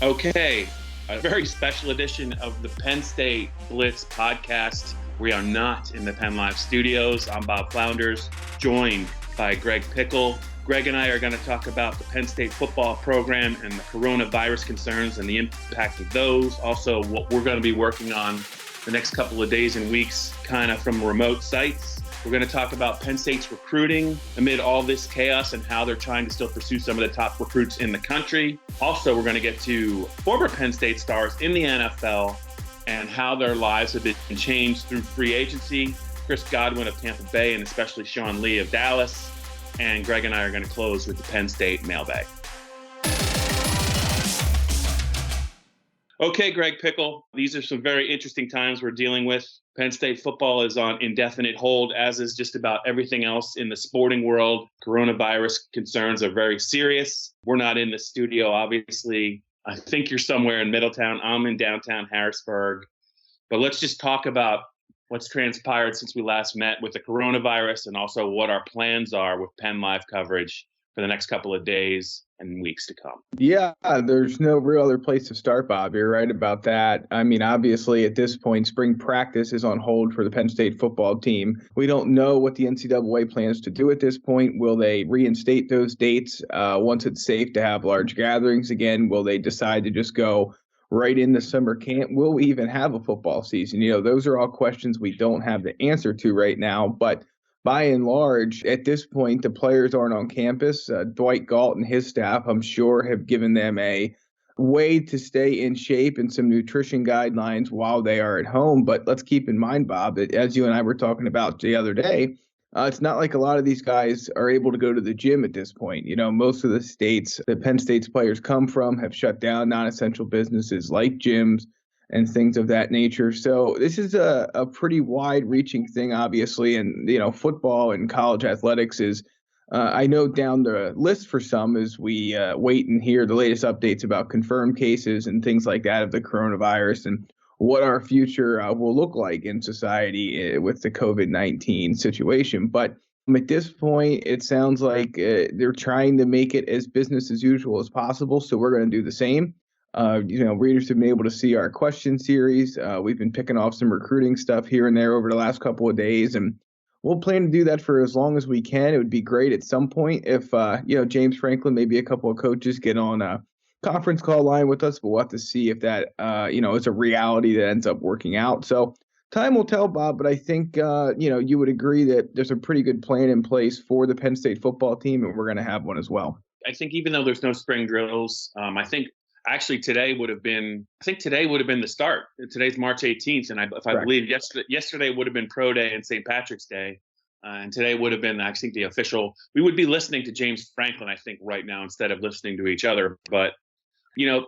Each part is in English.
Okay, a very special edition of the Penn State Blitz podcast. We are not in the Penn Live studios. I'm Bob Flounders, joined by Greg Pickel. Greg and I are going to talk about the Penn State football program and the coronavirus concerns and the impact of those. Also, what we're going to be working on the next couple of days and weeks, kind of from remote sites. We're going to talk about Penn State's recruiting amid all this chaos and how they're trying to still pursue some of the top recruits in the country. Also, we're going to get to former Penn State stars in the NFL and how their lives have been changed through free agency. Chris Godwin of Tampa Bay and especially Shawn Lee of Dallas. And Greg and I are going to close with the Penn State mailbag. Okay, Greg Pickel, these are some very interesting times we're dealing with. Penn State football is on indefinite hold, as is just about everything else in the sporting world. Coronavirus concerns are very serious. We're not in the studio, obviously. I think you're somewhere in Middletown. I'm in downtown Harrisburg. But let's just talk about what's transpired since we last met with the coronavirus and also what our plans are with Penn Live coverage for the next couple of days and weeks to come. Yeah, there's no real other place to start, Bob. You're right about that. I mean, obviously, at this point, spring practice is on hold for the Penn State football team. We don't know what the NCAA plans to do at this point. Will they reinstate those dates once it's safe to have large gatherings again? Will they decide to just go right into summer camp? Will we even have a football season? Those are all questions we don't have the answer to right now, but by and large, at this point, the players aren't on campus. Dwight Galt and his staff, I'm sure, have given them a way to stay in shape and some nutrition guidelines while they are at home. But let's keep in mind, Bob, that as you and I were talking about the other day, it's not like a lot of these guys are able to go to the gym at this point. Most of the states that Penn State's players come from have shut down non-essential businesses like gyms and things of that nature. So this is a pretty wide-reaching thing, obviously, and football and college athletics is, I know, down the list for some as we wait and hear the latest updates about confirmed cases and things like that of the coronavirus and what our future will look like in society with the COVID-19 situation. But at this point, it sounds like they're trying to make it as business as usual as possible. So we're going to do the same. Readers have been able to see our question series. We've been picking off some recruiting stuff here and there over the last couple of days, and we'll plan to do that for as long as we can. It would be great at some point if, James Franklin, maybe a couple of coaches get on a conference call line with us, but we'll have to see if that, is a reality that ends up working out. So time will tell, Bob, but I think, you would agree that there's a pretty good plan in place for the Penn State football team, and we're going to have one as well. I think even though there's no spring drills, Actually, today would have been the start. Today's March 18th, and I believe yesterday would have been Pro Day and St. Patrick's Day, and today would have been, I think, the official. We would be listening to James Franklin, I think, right now instead of listening to each other. But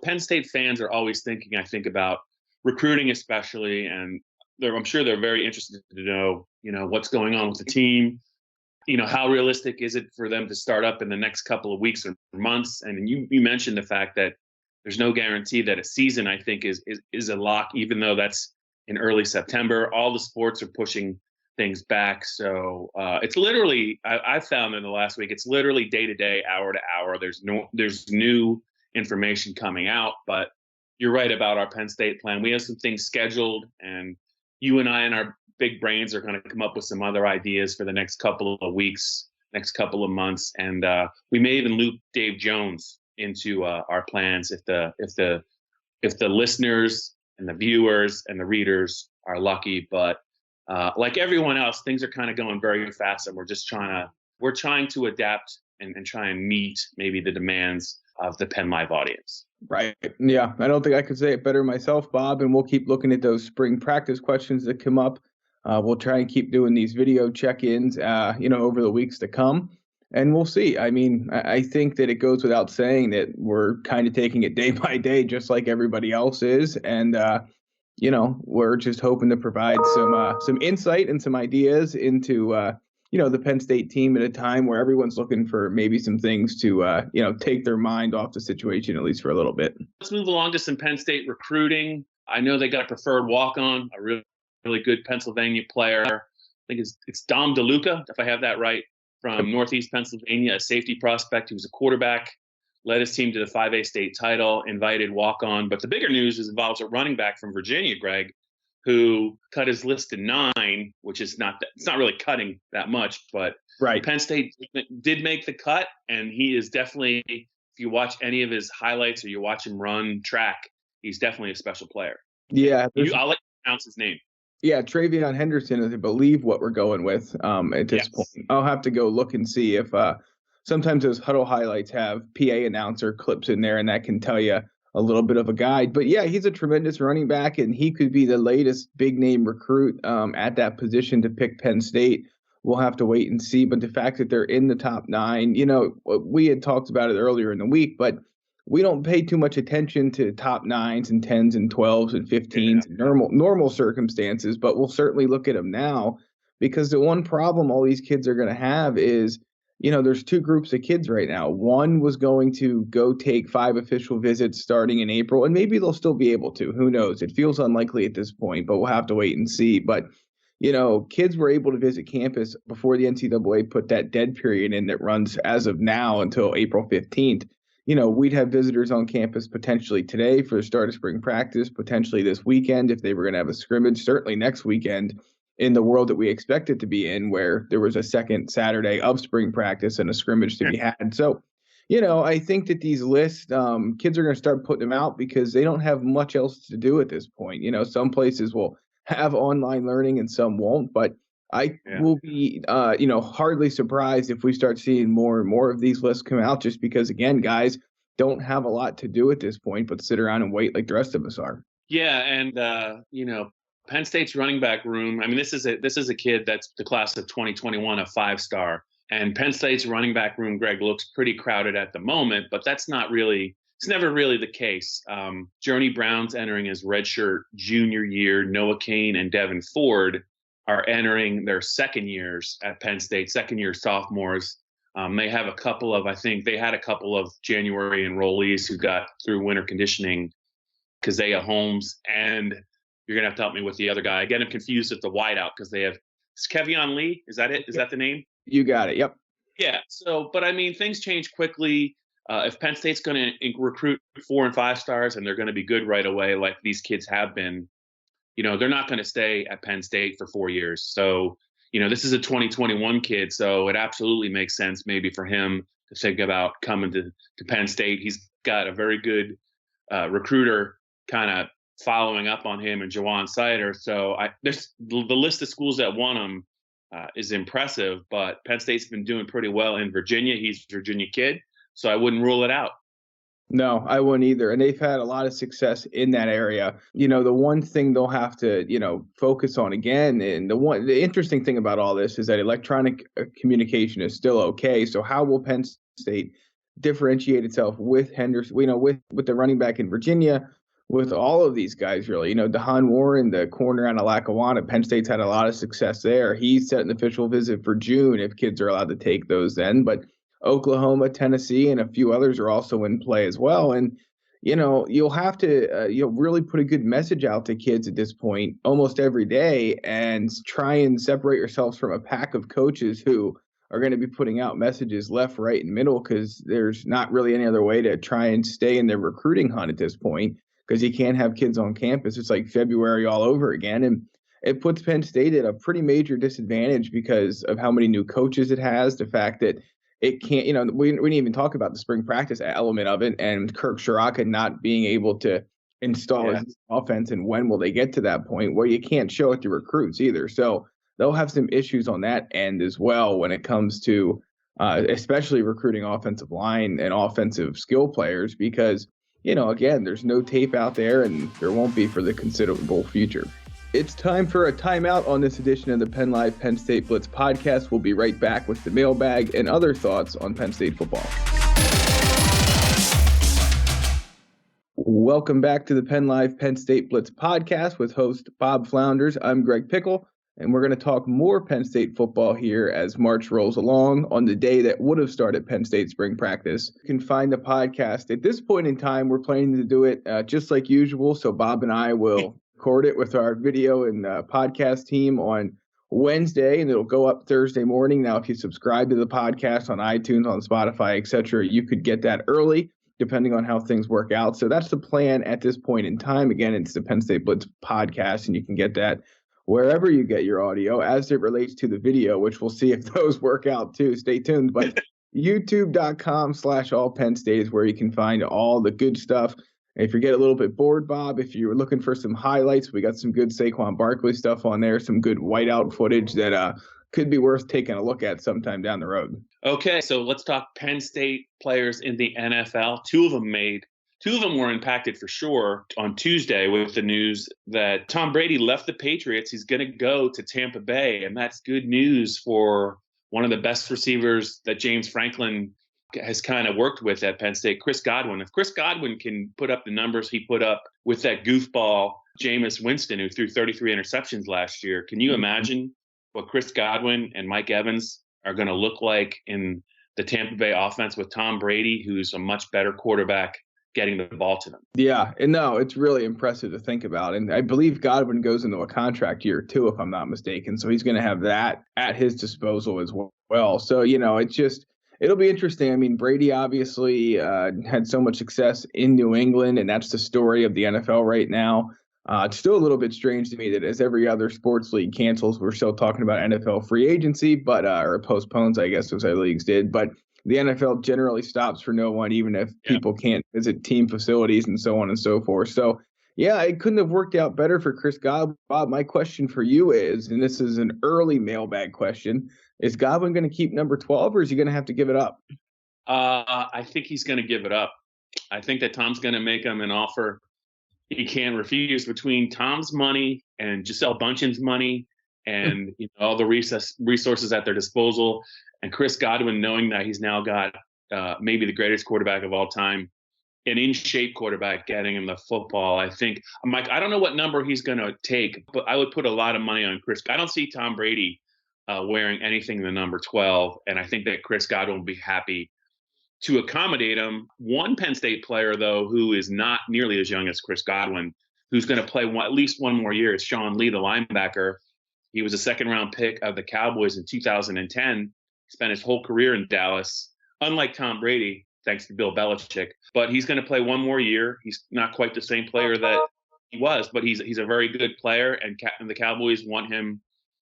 Penn State fans are always thinking, I think, about recruiting, especially, and I'm sure they're very interested to know, what's going on with the team. How realistic is it for them to start up in the next couple of weeks or months? And you mentioned the fact that there's no guarantee that a season, I think, is a lock, even though that's in early September. All the sports are pushing things back. So it's literally, I found in the last week, it's literally day to day, hour to hour. There's new information coming out. But you're right about our Penn State plan. We have some things scheduled, and you and I and our big brains are going to come up with some other ideas for the next couple of weeks, next couple of months. And we may even loop Dave Jones into our plans if the listeners and the viewers and the readers are lucky. But like everyone else, things are kind of going very fast, and we're trying to adapt and try and meet maybe the demands of the Penn Live audience. Right. Yeah, I don't think I could say it better myself, Bob. And we'll keep looking at those spring practice questions that come up. We'll try and keep doing these video check-ins, over the weeks to come. And we'll see. I mean, I think that it goes without saying that we're kind of taking it day by day, just like everybody else is. And, we're just hoping to provide some insight and some ideas into, the Penn State team at a time where everyone's looking for maybe some things to, take their mind off the situation, at least for a little bit. Let's move along to some Penn State recruiting. I know they got a preferred walk-on, a really good Pennsylvania player. I think it's Dom DeLuca, if I have that right, from Northeast Pennsylvania, a safety prospect who was a quarterback. led his team to the 5A state title, invited walk-on. But the bigger news involves a running back from Virginia, Greg, who cut his list to 9, which is it's not really cutting that much, but right. Penn State did make the cut, and he is definitely, if you watch any of his highlights or you watch him run track, he's definitely a special player. Yeah. I'll let you pronounce his name. Yeah, Travion Henderson is, I believe, what we're going with at this point. I'll have to go look and see if sometimes those huddle highlights have PA announcer clips in there, and that can tell you a little bit of a guide. But yeah, he's a tremendous running back, and he could be the latest big name recruit at that position to pick Penn State. We'll have to wait and see. But the fact that they're in the top 9, we had talked about it earlier in the week, but we don't pay too much attention to top 9s and 10s and 12s and 15s in normal circumstances, but we'll certainly look at them now, because the one problem all these kids are going to have is, there's 2 groups of kids right now. One was going to go take 5 official visits starting in April, and maybe they'll still be able to. Who knows? It feels unlikely at this point, but we'll have to wait and see. But kids were able to visit campus before the NCAA put that dead period in that runs as of now until April 15th. We'd have visitors on campus potentially today for the start of spring practice, potentially this weekend if they were going to have a scrimmage, certainly next weekend in the world that we expect it to be in, where there was a second Saturday of spring practice and a scrimmage to be had. So, I think that these lists, kids are going to start putting them out because they don't have much else to do at this point. Some places will have online learning and some won't, but I will be, hardly surprised if we start seeing more and more of these lists come out, just because, again, guys don't have a lot to do at this point but sit around and wait like the rest of us are. Yeah, and Penn State's running back room. I mean, this is a kid that's the class of 2021, a 5-star, and Penn State's running back room, Greg, looks pretty crowded at the moment, but it's never really the case. Journey Brown's entering his redshirt junior year. Noah Kane and Devin Ford are entering their second years at Penn State, second-year sophomores. They had a couple of January enrollees who got through winter conditioning, Keziah Holmes, and you're going to have to help me with the other guy. I get him confused with the wideout because they have Kevion Lee. Is that it? Is that the name? You got it. Yep. Yeah. So, but I mean, things change quickly. If Penn State's going to recruit 4 and 5 stars and they're going to be good right away, like these kids have been, they're not going to stay at Penn State for 4 years. So, this is a 2021 kid, so it absolutely makes sense maybe for him to think about coming to Penn State. He's got a very good recruiter kind of following up on him and Jawan Sider. So the list of schools that want him is impressive, but Penn State's been doing pretty well in Virginia. He's a Virginia kid, so I wouldn't rule it out. No, I wouldn't either. And they've had a lot of success in that area. The one thing they'll have to, focus on again, and the interesting thing about all this is that electronic communication is still okay. So how will Penn State differentiate itself with Henderson, with the running back in Virginia, with all of these guys, really? DeHaan Warren, the corner out of Lackawanna, Penn State's had a lot of success there. He's set an official visit for June if kids are allowed to take those then. But Oklahoma, Tennessee, and a few others are also in play as well. And, you'll have to really put a good message out to kids at this point almost every day and try and separate yourselves from a pack of coaches who are going to be putting out messages left, right, and middle, because there's not really any other way to try and stay in their recruiting hunt at this point, because you can't have kids on campus. It's like February all over again. And it puts Penn State at a pretty major disadvantage because of how many new coaches it has, the fact that it can't, we didn't even talk about the spring practice element of it, and Kirk Shiraka not being able to install his offense, and when will they get to that point where you can't show it to recruits either. So they'll have some issues on that end as well when it comes to especially recruiting offensive line and offensive skill players, because, again, there's no tape out there, and there won't be for the considerable future. It's time for a timeout on this edition of the Penn Live Penn State Blitz podcast. We'll be right back with the mailbag and other thoughts on Penn State football. Welcome back to the Penn Live Penn State Blitz podcast with host Bob Flounders. I'm Greg Pickel, and we're going to talk more Penn State football here as March rolls along on the day that would have started Penn State spring practice. You can find the podcast. At this point in time, we're planning to do it just like usual, so Bob and I will record it with our video and podcast team on Wednesday, and it'll go up Thursday morning. Now, if you subscribe to the podcast on iTunes, on Spotify, etc., you could get that early, depending on how things work out. So that's the plan at this point in time. Again, it's the Penn State Blitz podcast, and you can get that wherever you get your audio. As it relates to the video, which we'll see if those work out too. Stay tuned. But youtube.com/allpennstate is where you can find all the good stuff. If you get a little bit bored, Bob, if you're looking for some highlights, we got some good Saquon Barkley stuff on there, some good whiteout footage that could be worth taking a look at sometime down the road. Okay, so let's talk Penn State players in the NFL. Two of them were impacted for sure on Tuesday with the news that Tom Brady left the Patriots. He's going to go to Tampa Bay, and that's good news for one of the best receivers that James Franklin has kind of worked with at Penn State, Chris Godwin. If Chris Godwin can put up the numbers he put up with that goofball Jameis Winston, who threw 33 interceptions last year, can you imagine what Chris Godwin and Mike Evans are going to look like in the Tampa Bay offense with Tom Brady, who's a much better quarterback, getting the ball to them? Yeah, and no, it's really impressive to think about. And I believe Godwin goes into a contract year too, if I'm not mistaken. So he's going to have that at his disposal as well. So, it'll be interesting. I mean, Brady obviously had so much success in New England, and that's the story of the NFL right now. It's still a little bit strange to me that as every other sports league cancels, we're still talking about NFL free agency, but or postpones, I guess, those other leagues did. But the NFL generally stops for no one, even if people can't visit team facilities and so on and so forth. So, yeah, it couldn't have worked out better for Chris Godwin. Bob, my question for you is, and this is an early mailbag question, is Godwin going to keep number 12, or is he going to have to give it up? I think he's going to give it up. I think that Tom's going to make him an offer he can't refuse. Between Tom's money and Gisele Bündchen's money and all the resources at their disposal, and Chris Godwin knowing that he's now got maybe the greatest quarterback of all time, an in-shape quarterback getting him the football. I think, Mike, I don't know what number he's going to take, but I would put a lot of money on Chris. I don't see Tom Brady wearing anything in the number 12, and I think that Chris Godwin will be happy to accommodate him. One Penn State player, though, who is not nearly as young as Chris Godwin, who's going to play at least one more year, is Shawn Lee the linebacker. He was a second-round pick of the Cowboys in 2010. Spent his whole career in Dallas, unlike Tom Brady, thanks to Bill Belichick. But he's going to play one more year. He's not quite the same player that he was, but he's a very good player, and the Cowboys want him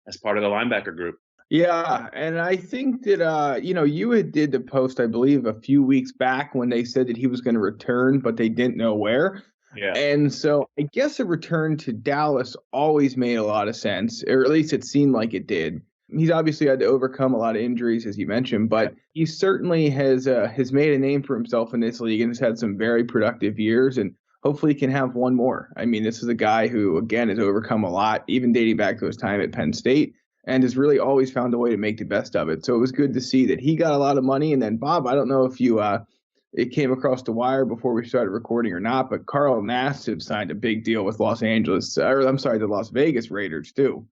as part of the linebacker group. Yeah, and I think that, you had did the post, I believe, a few weeks back when they said that he was going to return, but they didn't know where. Yeah. And so I guess a return to Dallas always made a lot of sense, or at least it seemed like it did. He's obviously had to overcome a lot of injuries, as you mentioned, but he certainly has made a name for himself in this league and has had some very productive years, and hopefully he can have one more. I mean, this is a guy who, again, has overcome a lot, even dating back to his time at Penn State, and has really always found a way to make the best of it. So it was good to see that he got a lot of money. And then, Bob, I don't know if you it came across the wire before we started recording or not, but Carl Nassib signed a big deal with the Las Vegas Raiders too.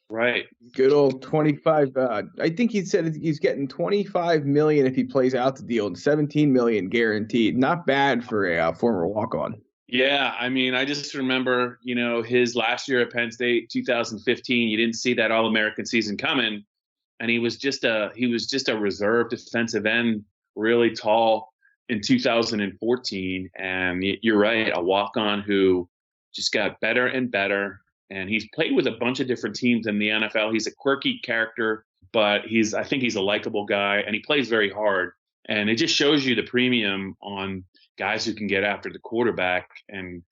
Right. Good old 25. I think he said he's getting $25 million if he plays out the deal and $17 million guaranteed. Not bad for a former walk-on. Yeah, I mean, I just remember, his last year at Penn State, 2015. You didn't see that All-American season coming, and he was just a reserve defensive end, really tall in 2014. And you're right, a walk-on who just got better and better. And he's played with a bunch of different teams in the NFL. He's a quirky character, but I think he's a likable guy, and he plays very hard. And it just shows you the premium on guys who can get after the quarterback. And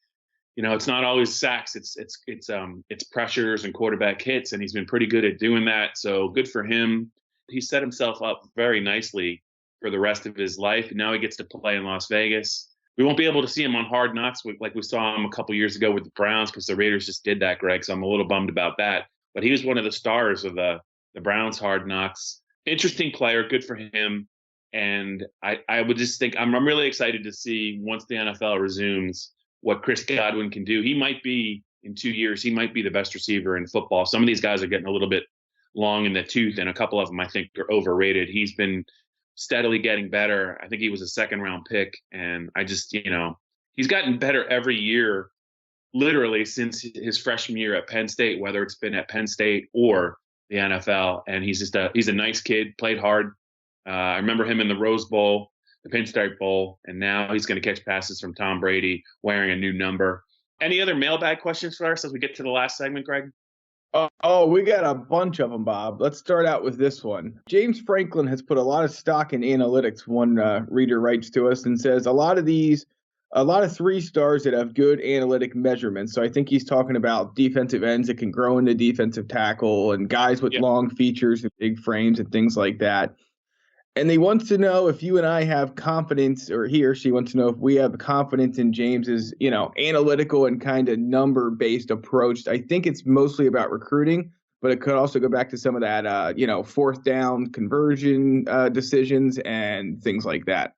it's not always sacks, it's pressures and quarterback hits, and he's been pretty good at doing that. So good for him. He set himself up very nicely for the rest of his life. And now he gets to play in Las Vegas. We won't be able to see him on Hard Knocks like we saw him a couple years ago with the Browns, because the Raiders just did that, Greg. So I'm a little bummed about that. But he was one of the stars of the Browns Hard Knocks. Interesting player, good for him. And I would just think I'm really excited to see, once the NFL resumes, what Chris Godwin can do. He might be, in 2 years, he might be the best receiver in football. Some of these guys are getting a little bit long in the tooth, and a couple of them I think are overrated. He's been steadily getting better. I think he was a second-round pick, and I just, he's gotten better every year, literally since his freshman year at Penn State, whether it's been at Penn State or the NFL, and he's a nice kid, played hard. I remember him in the Rose Bowl, the Penn State Bowl, and now he's going to catch passes from Tom Brady wearing a new number. Any other mailbag questions for us as we get to the last segment, Greg? We got a bunch of them, Bob. Let's start out with this one. James Franklin has put a lot of stock in analytics. One reader writes to us and says a lot of 3-stars that have good analytic measurements. So I think he's talking about defensive ends that can grow into defensive tackle and guys with long features and big frames and things like that. And he wants to know if you and I have confidence, or he or she wants to know if we have confidence in James's, analytical and kind of number-based approach. I think it's mostly about recruiting, but it could also go back to some of that, fourth down conversion decisions and things like that.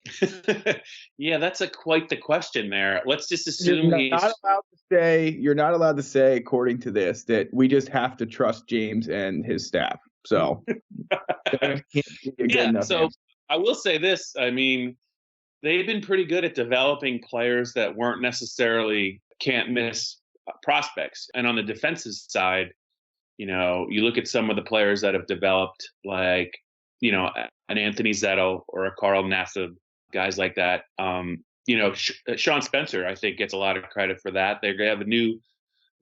Yeah, that's quite the question there. Let's just assume you're not allowed to say, according to this, that we just have to trust James and his staff. So I will say this. I mean, they've been pretty good at developing players that weren't necessarily can't miss prospects. And on the defensive side, you look at some of the players that have developed, like, an Anthony Zettel or a Carl Nassib, guys like that. Sean Spencer, I think, gets a lot of credit for that. They have a new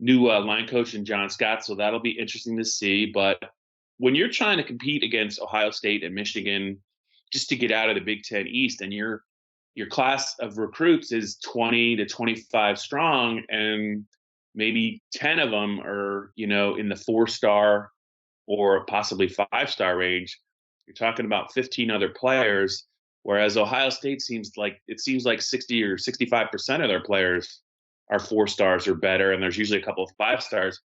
line coach in John Scott, so that'll be interesting to see. But when you're trying to compete against Ohio State and Michigan just to get out of the Big Ten East, and your class of recruits is 20 to 25 strong, and maybe 10 of them are, in the 4-star or possibly 5-star range, you're talking about 15 other players, whereas Ohio State seems like 60 or 65% of their players are 4-stars or better, and there's usually a couple of 5-stars.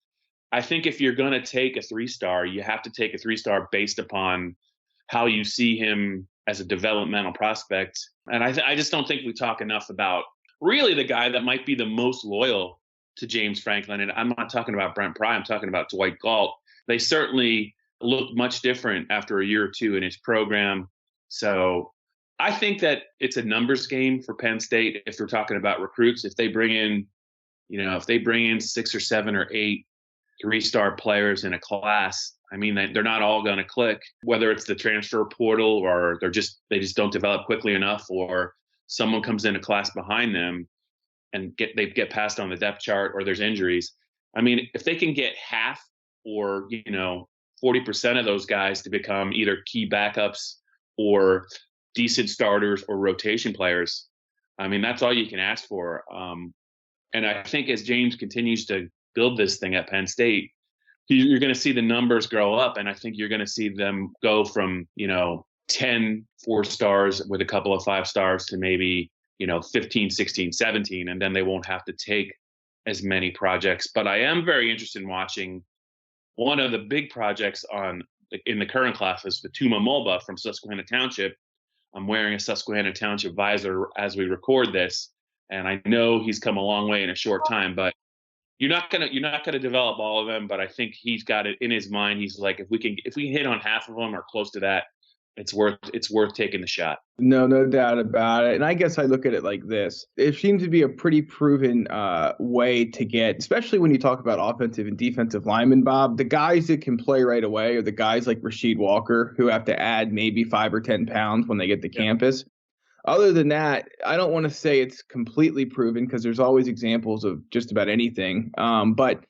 I think if you're going to take a 3-star, you have to take a 3-star based upon how you see him as a developmental prospect. And I just don't think we talk enough about really the guy that might be the most loyal to James Franklin. And I'm not talking about Brent Pry. I'm talking about Dwight Galt. They certainly look much different after a year or two in his program. So I think that it's a numbers game for Penn State if we're talking about recruits. If they bring in 6 or 7 or 8 3-star players in a class, I mean, they're not all going to click, whether it's the transfer portal or they just don't develop quickly enough, or someone comes in a class behind them and they get passed on the depth chart, or there's injuries. I mean, if they can get half or 40% of those guys to become either key backups or decent starters or rotation players, I mean, that's all you can ask for. And I think as James continues to build this thing at Penn State, you're going to see the numbers grow up, and I think you're going to see them go from 10 4-stars with a couple of 5-stars to maybe 15, 16, 17, and then they won't have to take as many projects. But I am very interested in watching one of the big projects in the current class is Fatuma Mulba from Susquehanna Township. I'm wearing a Susquehanna Township visor as we record this, and I know he's come a long way in a short time, but you're not gonna develop all of them. But I think he's got it in his mind. He's like, if we can hit on half of them or close to that, it's worth taking the shot. No doubt about it. And I guess I look at it like this. It seems to be a pretty proven way to get, especially when you talk about offensive and defensive linemen, Bob, the guys that can play right away are the guys like Rasheed Walker, who have to add maybe 5 or 10 pounds when they get to campus. Other than that, I don't want to say it's completely proven, because there's always examples of just about anything. But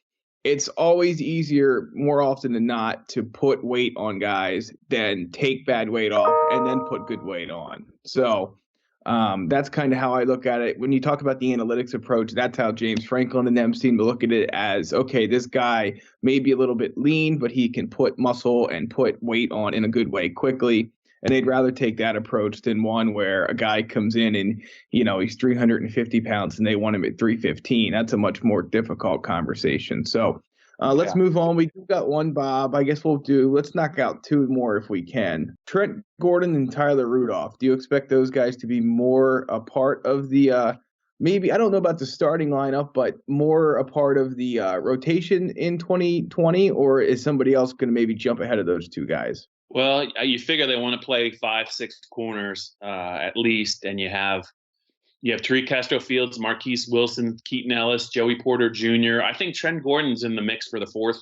it's always easier, more often than not, to put weight on guys than take bad weight off and then put good weight on. So that's kind of how I look at it. When you talk about the analytics approach, that's how James Franklin and them seem to look at it as, okay, this guy may be a little bit lean, but he can put muscle and put weight on in a good way quickly. And they'd rather take that approach than one where a guy comes in and, he's 350 pounds and they want him at 315. That's a much more difficult conversation. So let's move on. We've got one, Bob. I guess let's knock out 2 more if we can. Trent Gordon and Tyler Rudolph. Do you expect those guys to be more a part of the maybe, I don't know about the starting lineup, but more a part of the rotation in 2020? Or is somebody else going to maybe jump ahead of those 2 guys? Well, you figure they want to play 5-6 corners at least, and you have Tariq Castro-Fields, Marquise Wilson, Keaton Ellis, Joey Porter Jr. I think Trent Gordon's in the mix for the 4th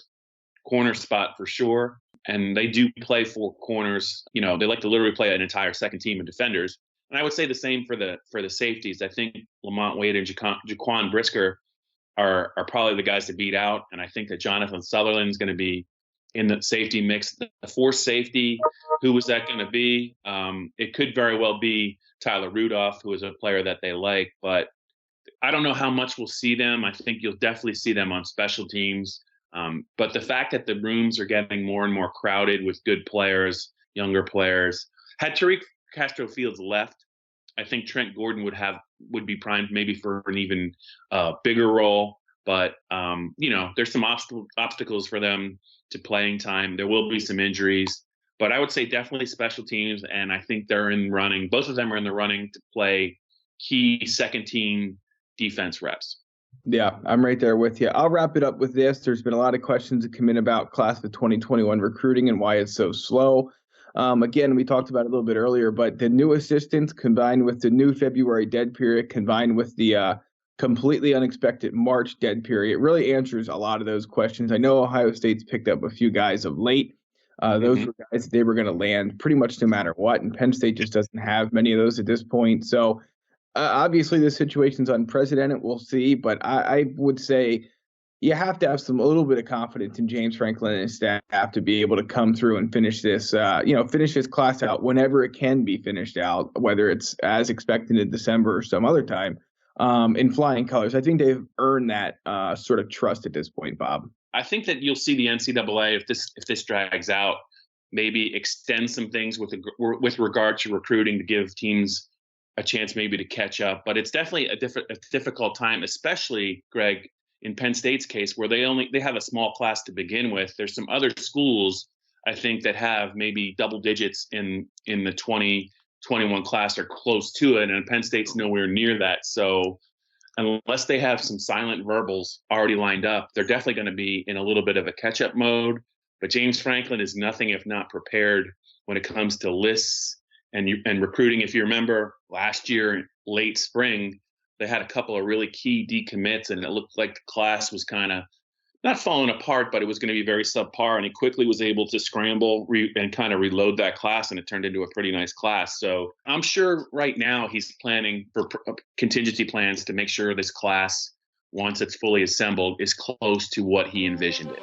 corner spot for sure. and they do play 4 corners. They like to literally play an entire second team of defenders. And I would say the same for the safeties. I think Lamont Wade and Jaquan Brisker are probably the guys to beat out. And I think that Jonathan Sutherland is going to be in the safety mix. The fourth safety, who was that going to be? It could very well be Tyler Rudolph, who is a player that they like, but I don't know how much we'll see them. I think you'll definitely see them on special teams. But the fact that the rooms are getting more and more crowded with good players, younger players. Had Tariq Castro-Fields left, I think Trent Gordon would be primed maybe for an even bigger role. But there's some obstacles for them to playing time. There will be some injuries, but I would say definitely special teams. And I think they're in running. Both of them are in the running to play key second team defense reps. Yeah, I'm right there with you. I'll wrap it up with this. There's been a lot of questions that come in about class of 2021 recruiting and why it's so slow. Again, we talked about it a little bit earlier, but the new assistants combined with the new February dead period, combined with the completely unexpected March dead period, really answers a lot of those questions. I know Ohio State's picked up a few guys of late. Those were guys they were going to land pretty much no matter what, and Penn State just doesn't have many of those at this point. So obviously the situation's unprecedented. We'll see, but I would say you have to have a little bit of confidence in James Franklin and his staff to be able to come through and finish this class out whenever it can be finished out, whether it's as expected in December or some other time. In flying colors. I think they've earned that sort of trust at this point, Bob. I think that you'll see the NCAA, if this drags out, maybe extend some things with regard to recruiting to give teams a chance maybe to catch up. But it's definitely a difficult time, especially, Greg, in Penn State's case, where they have a small class to begin with. There's some other schools, I think, that have maybe double digits in the 2021 class or close to it, and Penn State's nowhere near that. So unless they have some silent verbals already lined up, they're definitely going to be in a little bit of a catch-up mode. But James Franklin is nothing if not prepared when it comes to lists and recruiting. If you remember last year, late spring, they had a couple of really key decommits, and it looked like the class was kind of not falling apart, but it was going to be very subpar. And he quickly was able to scramble and kind of reload that class, and it turned into a pretty nice class. So I'm sure right now he's planning for contingency plans to make sure this class, once it's fully assembled, is close to what he envisioned it.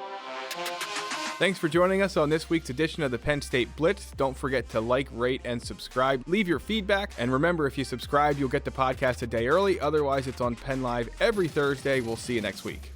Thanks for joining us on this week's edition of the Penn State Blitz. Don't forget to like, rate, and subscribe. Leave your feedback. And remember, if you subscribe, you'll get the podcast a day early. Otherwise, it's on Penn Live every Thursday. We'll see you next week.